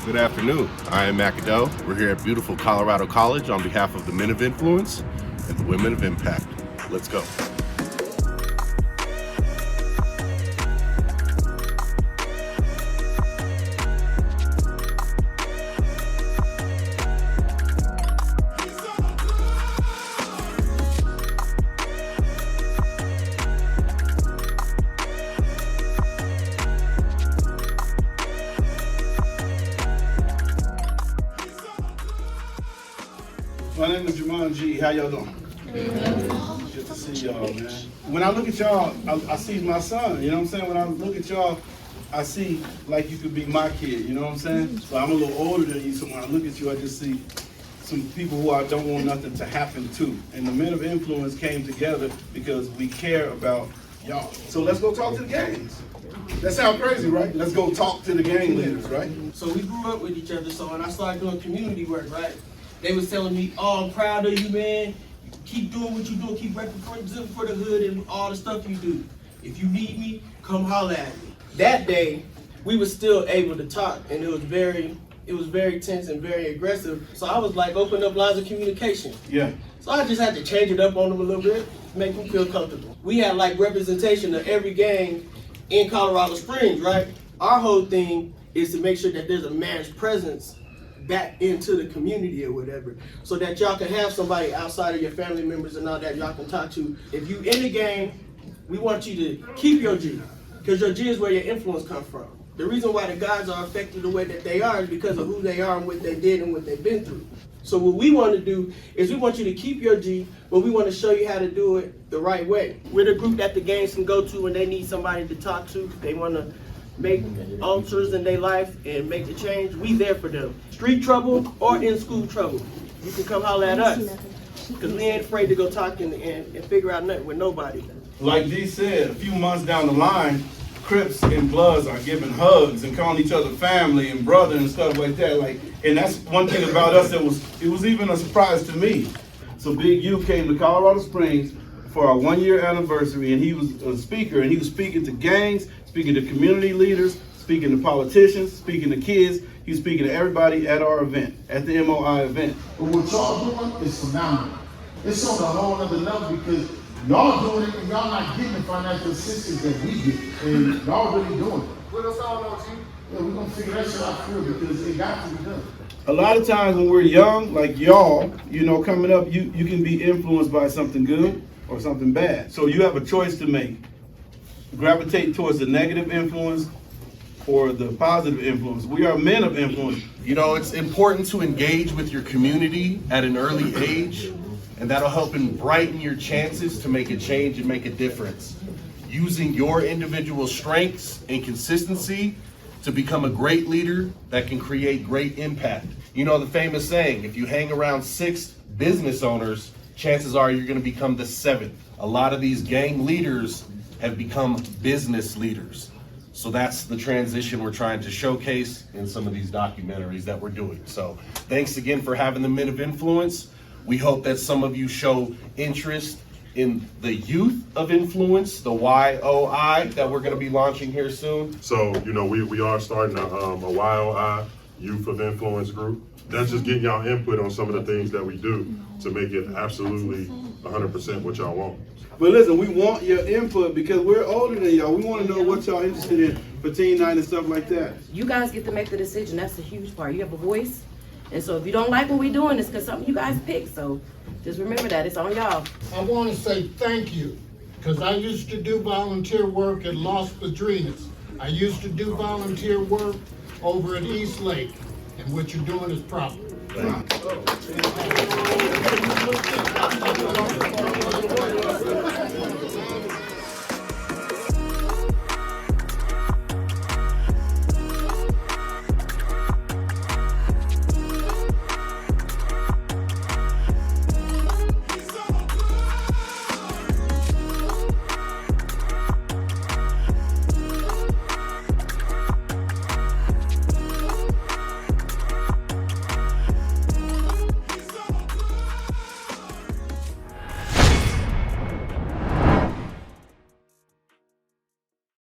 Good afternoon. I am Macado. We're here at beautiful Colorado College on behalf of the Men of Influence and the Women of Impact. Let's go. My name is Jamon G. How y'all doing? Good to see y'all, man. When I look at y'all, I see my son, you know what I'm saying? When I look at y'all, I see like you could be my kid, you know what I'm saying? So I'm a little older than you, so when I look at you, I just see some people who I don't want nothing to happen to. And the Men of Influence came together because we care about y'all. So let's go talk to the gangs. That sounds crazy, right? Let's go talk to the gang leaders, right? So we grew up with each other, so when I started doing community work, right? They was telling me, oh, I'm proud of you, man. Keep doing what you do, keep representing for the hood and all the stuff you do. If you need me, come holler at me. That day, we were still able to talk, and it was very tense and very aggressive. So I was like, open up lines of communication. Yeah. So I just had to change it up on them a little bit, make them feel comfortable. We had like representation of every gang in Colorado Springs, right? Our whole thing is to make sure that there's a man's presence back into the community or whatever, so that y'all can have somebody outside of your family members and all that y'all can talk to. If you in the game, we want you to keep your G, because your G is where your influence comes from. The reason why the guys are affected the way that they are is because of who they are and what they did and what they've been through. So what we want to do is we want you to keep your G, but we want to show you how to do it the right way. We're the group that the gangs can go to when they need somebody to talk to. They want to make alters in their life and make the change. We there for them. Street trouble or in school trouble, you can come holler at us, because we ain't afraid to go talk and figure out nothing with nobody. Like Dee said, a few months down the line, Crips and Bloods are giving hugs and calling each other family and brother and stuff like that. Like, and that's one thing about us that it was even a surprise to me. So Big U came to Colorado Springs for our 1-year anniversary, and he was a speaker, and he was speaking to gangs, speaking to community leaders, speaking to politicians, speaking to kids. He was speaking to everybody at our event, at the MOI event. But what y'all doing is phenomenal. It's on a whole other level because y'all doing it and y'all not getting the financial assistance that we get. And y'all really doing it. Put us all on, G. Yeah, we're gonna figure that shit out for you because it got to be done. A lot of times when we're young, like y'all, you know, coming up, you can be influenced by something good or something bad. So you have a choice to make. Gravitate towards the negative influence or the positive influence. We are men of influence. You know, it's important to engage with your community at an early age, and that'll help and brighten your chances to make a change and make a difference. Using your individual strengths and consistency to become a great leader that can create great impact. You know the famous saying, if you hang around 6 business owners, chances are you're gonna become the 7th. A lot of these gang leaders have become business leaders. So that's the transition we're trying to showcase in some of these documentaries that we're doing. So thanks again for having the Men of Influence. We hope that some of you show interest in the Youth of Influence, the YOI, that we're gonna be launching here soon. So, you know, we are starting a YOI, Youth of Influence group. That's just getting y'all input on some of the things that we do to make it absolutely 100% what y'all want. But listen, we want your input because we're older than y'all. We want to know what y'all interested in for teen night and stuff like that. You guys get to make the decision. That's a huge part. You have a voice. And so if you don't like what we're doing, it's because something you guys pick. So just remember that. It's on y'all. I want to say thank you because I used to do volunteer work at Los Padrinas. I used to do volunteer work over at East Lake. And what you're doing is proper. Thank you.